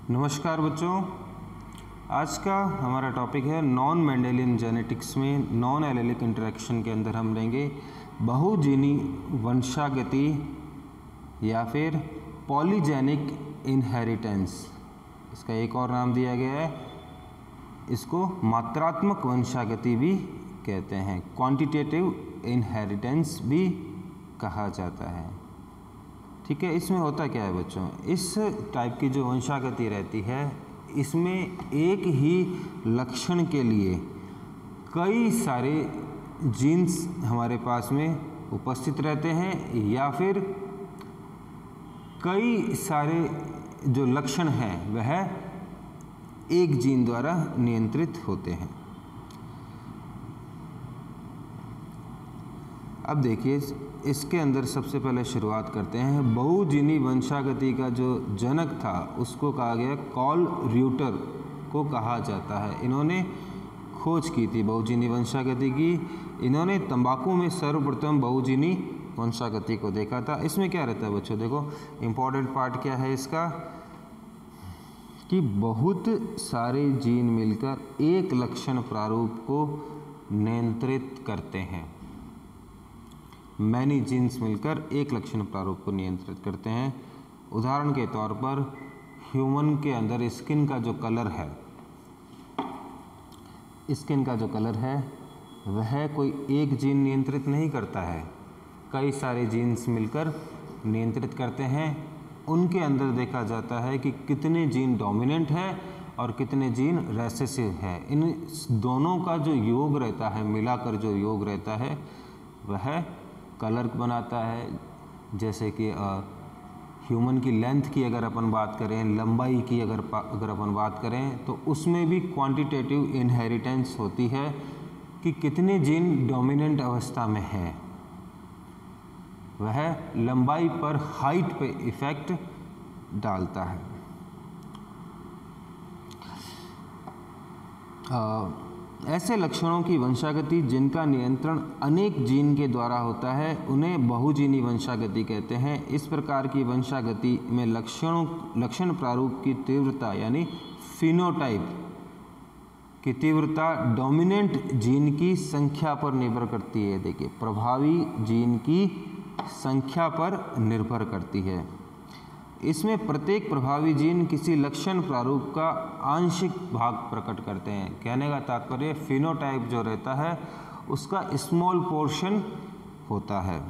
नमस्कार बच्चों, आज का हमारा टॉपिक है नॉन मेंडेलियन जेनेटिक्स में नॉन एलेलिक इंटरेक्शन के अंदर हम लेंगे बहुजीनी वंशागति या फिर पॉलीजेनिक इनहेरिटेंस। इसका एक और नाम दिया गया है, इसको मात्रात्मक वंशागति भी कहते हैं, क्वांटिटेटिव इनहेरिटेंस भी कहा जाता है। ठीक है, इसमें होता क्या है बच्चों, इस टाइप की जो वंशागति रहती है इसमें एक ही लक्षण के लिए कई सारे जीन्स हमारे पास में उपस्थित रहते हैं या फिर कई सारे जो लक्षण हैं वह एक जीन द्वारा नियंत्रित होते हैं। अब देखिए, इसके अंदर सबसे पहले शुरुआत करते हैं। बहुजीनी वंशागति का जो जनक था उसको कहा गया, कार्ल र्यूटर को कहा जाता है। इन्होंने खोज की थी बहुजीनी वंशागति की। इन्होंने तंबाकू में सर्वप्रथम बहुजीनी वंशागति को देखा था। इसमें क्या रहता है बच्चों, देखो इम्पोर्टेंट पार्ट क्या है इसका, कि बहुत सारे जीन मिलकर एक लक्षण प्रारूप को नियंत्रित करते हैं। मैनी जीन्स मिलकर एक लक्षण प्रारूप को नियंत्रित करते हैं। उदाहरण के तौर पर ह्यूमन के अंदर स्किन का जो कलर है, स्किन का जो कलर है वह कोई एक जीन नियंत्रित नहीं करता है, कई सारे जीन्स मिलकर नियंत्रित करते हैं। उनके अंदर देखा जाता है कि कितने जीन डोमिनेंट है और कितने जीन रेसेसिव है। इन दोनों का जो योग रहता है, मिलाकर जो योग रहता है वह कलर बनाता है। जैसे कि ह्यूमन की लेंथ की अगर अपन बात करें, लंबाई की अगर अपन बात करें, तो उसमें भी क्वांटिटेटिव इनहेरिटेंस होती है कि कितने जीन डोमिनेंट अवस्था में है। वह लंबाई पर, हाइट पे इफेक्ट डालता है। ऐसे लक्षणों की वंशागति जिनका नियंत्रण अनेक जीन के द्वारा होता है उन्हें बहुजीनी वंशागति कहते हैं। इस प्रकार की वंशागति में लक्षण प्रारूप की तीव्रता यानी फिनोटाइप की तीव्रता डोमिनेंट जीन की संख्या पर निर्भर करती है। देखिए, प्रभावी जीन की संख्या पर निर्भर करती है। इसमें प्रत्येक प्रभावी जीन किसी लक्षण प्रारूप का आंशिक भाग प्रकट करते हैं। कहने का तात्पर्य, फिनोटाइप जो रहता है उसका स्मॉल पोर्शन होता है।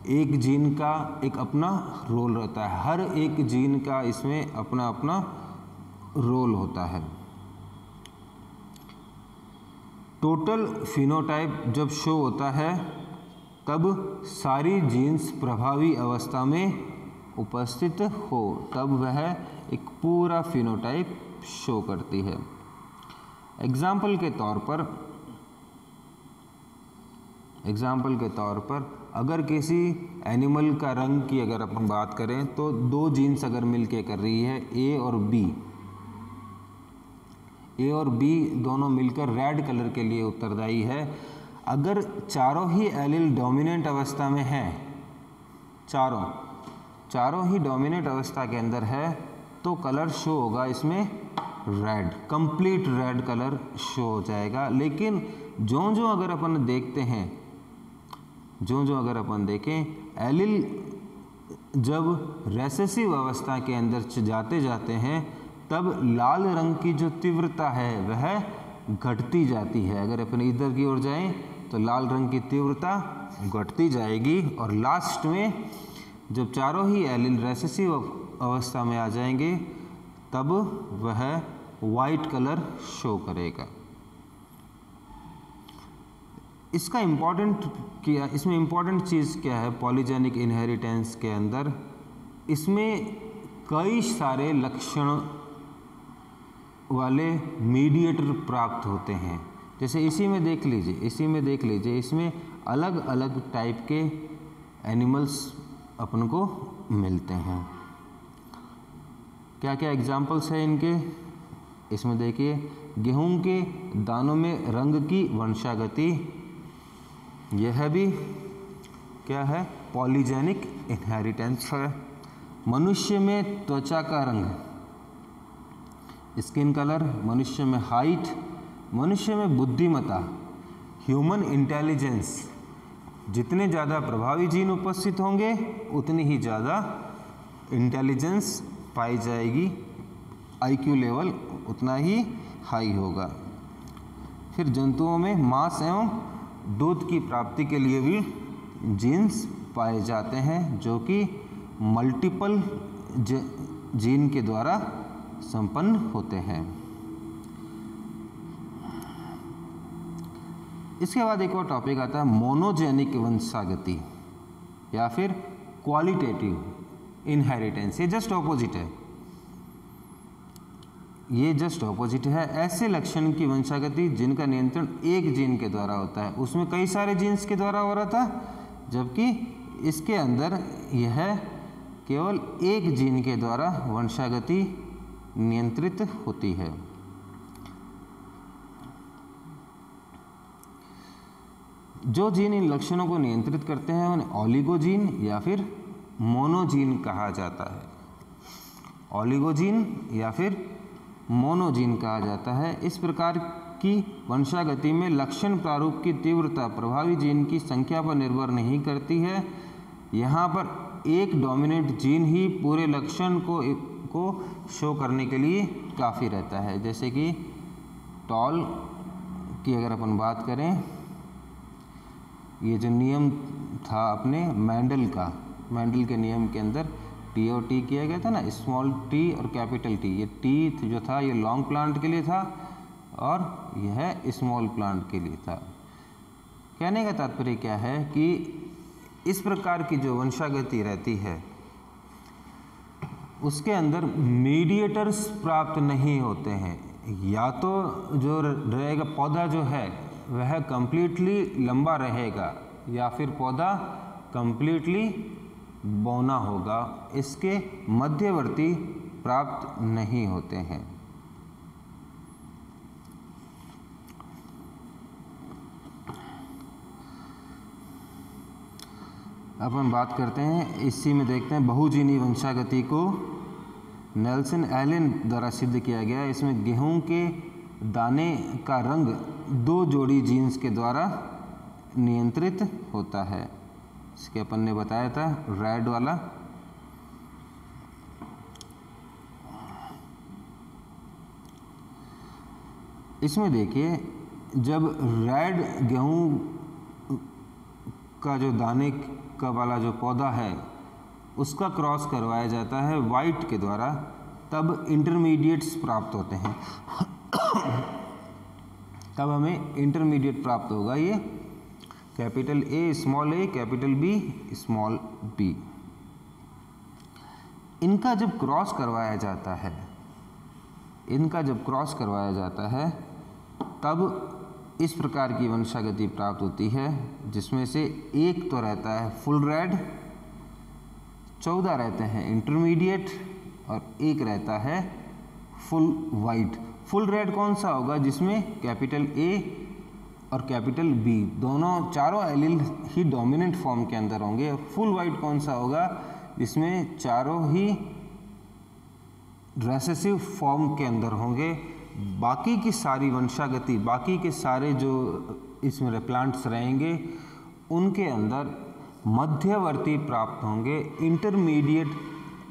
एक जीन का एक अपना रोल रहता है, हर एक जीन का इसमें अपना अपना रोल होता है। टोटल फिनोटाइप जब शो होता है तब सारी जीन्स प्रभावी अवस्था में उपस्थित हो, तब वह एक पूरा फिनोटाइप शो करती है। एग्जाम्पल के तौर पर अगर किसी एनिमल का रंग की अगर अपन बात करें तो दो जीन्स अगर मिलके कर रही है, ए और बी दोनों मिलकर रेड कलर के लिए उत्तरदायी है। अगर चारों ही एलील डोमिनेंट अवस्था में है, चारों ही डोमिनेंट अवस्था के अंदर है, तो कलर शो होगा इसमें red, complete red colour show हो जाएगा। लेकिन जो अगर अपन देखते हैं, जो अगर अपन देखें, एलील जब रेसेसिव अवस्था के अंदर जाते हैं तब लाल रंग की जो तीव्रता है वह घटती जाती है। अगर अपन इधर की ओर जाएं तो लाल रंग की तीव्रता घटती जाएगी और लास्ट में जब चारों ही एलील रेसेसिव अवस्था में आ जाएंगे तब वह वाइट कलर शो करेगा। इसका इसमें इम्पॉर्टेंट चीज़ क्या है पॉलीजेनिक इनहेरिटेंस के अंदर, इसमें कई सारे लक्षण वाले मीडिएटर प्राप्त होते हैं। जैसे इसी में देख लीजिए, इसमें अलग अलग टाइप के एनिमल्स अपन को मिलते हैं। क्या क्या एग्जाम्पल्स हैं इनके, इसमें देखिए, गेहूं के दानों में रंग की वंशागति, यह भी क्या है, पॉलीजेनिक इनहेरिटेंस है। मनुष्य में त्वचा का रंग, स्किन कलर, मनुष्य में हाइट, मनुष्य में बुद्धिमत्ता, ह्यूमन इंटेलिजेंस, जितने ज़्यादा प्रभावी जीन उपस्थित होंगे उतनी ही ज़्यादा इंटेलिजेंस पाई जाएगी, आईक्यू लेवल उतना ही हाई होगा। फिर जंतुओं में मांस एवं दूध की प्राप्ति के लिए भी जीन्स पाए जाते हैं जो कि मल्टीपल जीन के द्वारा संपन्न होते हैं। इसके बाद एक और टॉपिक आता है मोनोजेनिक वंशागति या फिर क्वालिटेटिव इनहेरिटेंस। ये जस्ट ऑपोजिट है, ये जस्ट ऑपोजिट है। ऐसे लक्षण की वंशागति जिनका नियंत्रण एक जीन के द्वारा होता है, उसमें कई सारे जीन्स के द्वारा हो रहा था, जबकि इसके अंदर यह केवल एक जीन के द्वारा वंशागति नियंत्रित होती है। जो जीन इन लक्षणों को नियंत्रित करते हैं उन्हें ऑलिगोजीन या फिर मोनोजीन कहा जाता है। ऑलिगोजीन या फिर मोनोजीन कहा जाता है। इस प्रकार की वंशागति में लक्षण प्रारूप की तीव्रता प्रभावी जीन की संख्या पर निर्भर नहीं करती है। यहाँ पर एक डोमिनेंट जीन ही पूरे लक्षण को शो करने के लिए काफ़ी रहता है। जैसे कि टॉल की अगर अपन बात करें, ये जो नियम था अपने मेंडल के नियम के अंदर टी और टी किया गया था ना, स्मॉल टी और कैपिटल टी। ये टी जो था ये लॉन्ग प्लांट के लिए था और यह स्मॉल प्लांट के लिए था। कहने का तात्पर्य क्या है कि इस प्रकार की जो वंशागति रहती है उसके अंदर मीडिएटर्स प्राप्त नहीं होते हैं। या तो जो रहेगा पौधा जो है वह कंप्लीटली लंबा रहेगा या फिर पौधा कंप्लीटली बौना होगा, इसके मध्यवर्ती प्राप्त नहीं होते हैं। अपन बात करते हैं, इसी में देखते हैं बहुजीनी वंशागति को नेल्सन एलन द्वारा सिद्ध किया गया। इसमें गेहूं के दाने का रंग 2 जोड़ी जीन्स के द्वारा नियंत्रित होता है। इसके अपन ने बताया था रेड वाला। इसमें देखिए, जब रेड गेहूं का जो दाने का वाला जो पौधा है उसका क्रॉस करवाया जाता है वाइट के द्वारा, तब इंटरमीडिएट्स प्राप्त होते हैं। तब हमें इंटरमीडिएट प्राप्त होगा, ये capital A small A, capital B small B. इनका जब क्रॉस करवाया जाता है तब इस प्रकार की वंशागति प्राप्त होती है, जिसमें से एक तो रहता है फुल रेड, 14 रहते हैं इंटरमीडिएट और एक रहता है फुल वाइट। फुल रेड कौन सा होगा? जिसमें कैपिटल ए और कैपिटल बी दोनों चारों एलील ही डोमिनेंट फॉर्म के अंदर होंगे। फुल वाइट कौन सा होगा? जिसमें चारों ही रेसेसिव फॉर्म के अंदर होंगे। बाकी की सारी वंशागति, बाकी के सारे जो इसमें प्लांट्स रहेंगे उनके अंदर मध्यवर्ती प्राप्त होंगे, इंटरमीडिएट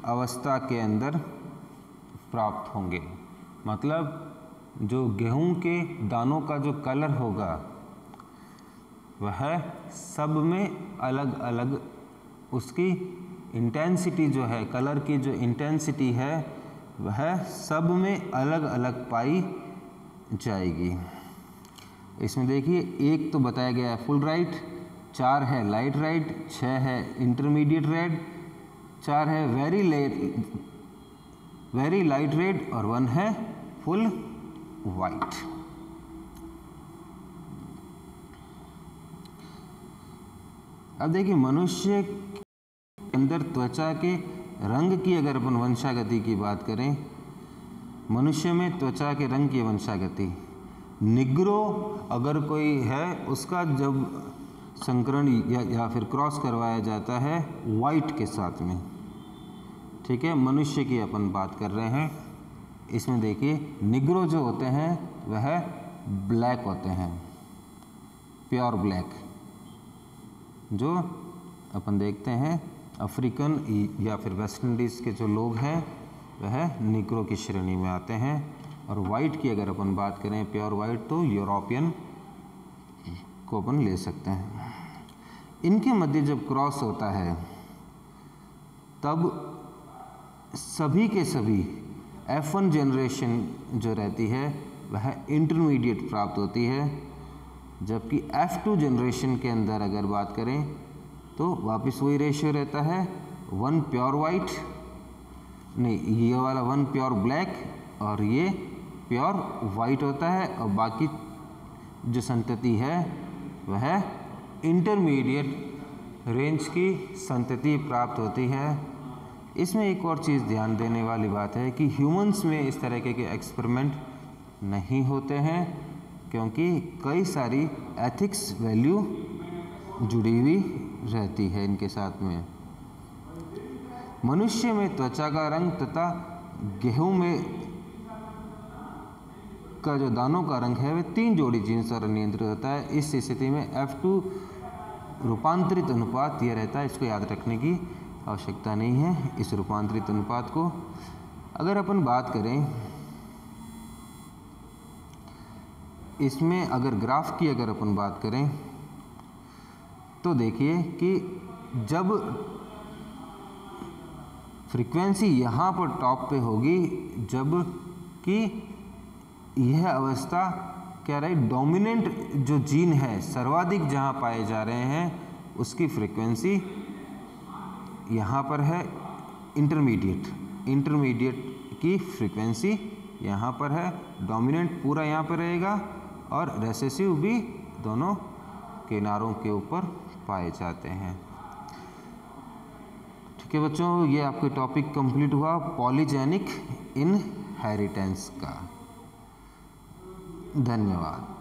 अवस्था के अंदर प्राप्त होंगे। मतलब जो गेहूं के दानों का जो कलर होगा वह सब में अलग अलग उसकी इंटेंसिटी जो है, कलर की जो इंटेंसिटी है वह सब में अलग अलग पाई जाएगी। इसमें देखिए, एक तो बताया गया है फुल राइट, 4 है लाइट रेड, 6 है इंटरमीडिएट रेड, 4 है वेरी लाइट रेड और 1 है फुल वाइट। अब देखिए, मनुष्य के अंदर त्वचा के रंग की अगर अपन वंशागति की बात करें, मनुष्य में त्वचा के रंग की वंशागति, निग्रो अगर कोई है उसका जब संकरण या फिर क्रॉस करवाया जाता है वाइट के साथ में, ठीक है, मनुष्य की अपन बात कर रहे हैं। इसमें देखिए निग्रो जो होते हैं वह ब्लैक होते हैं, प्योर ब्लैक। जो अपन देखते हैं अफ्रीकन या फिर वेस्ट इंडीज़ के जो लोग हैं वह निग्रो की श्रेणी में आते हैं। और वाइट की अगर अपन बात करें प्योर वाइट, तो यूरोपियन को अपन ले सकते हैं। इनके मध्य जब क्रॉस होता है तब सभी के सभी F1 जनरेशन जो रहती है वह इंटरमीडिएट प्राप्त होती है, जबकि F2 जनरेशन के अंदर अगर बात करें तो वापस वही रेशियो रहता है, 1 प्योर वाइट, नहीं ये वाला 1 प्योर ब्लैक और ये प्योर वाइट होता है, और बाकी जो संतति है वह इंटरमीडिएट रेंज की संतति प्राप्त होती है। इसमें एक और चीज़ ध्यान देने वाली बात है कि ह्यूमंस में इस तरह के एक्सपेरिमेंट नहीं होते हैं, क्योंकि कई सारी एथिक्स वैल्यू जुड़ी हुई रहती है इनके साथ में। मनुष्य में त्वचा का रंग तथा गेहूं में का जो दानों का रंग है वह 3 जोड़ी जीन्स द्वारा नियंत्रित होता है। इस स्थिति में F2 रूपांतरित अनुपात यह रहता है। इसको याद रखने की आवश्यकता नहीं है इस रूपांतरित अनुपात को। अगर अपन बात करें इसमें, अगर ग्राफ की अगर अपन बात करें तो देखिए कि जब फ्रीक्वेंसी यहाँ पर टॉप पे होगी, जब कि यह अवस्था क्या रही, डोमिनेंट जो जीन है सर्वाधिक जहाँ पाए जा रहे हैं उसकी फ्रीक्वेंसी यहाँ पर है इंटरमीडिएट की फ्रीक्वेंसी यहाँ पर है, डोमिनेंट पूरा यहाँ पर रहेगा और रेसेसिव भी दोनों किनारों के ऊपर पाए जाते हैं। ठीक है बच्चों, ये आपके टॉपिक कंप्लीट हुआ पॉलीजेनिक इनहेरिटेंस का। धन्यवाद।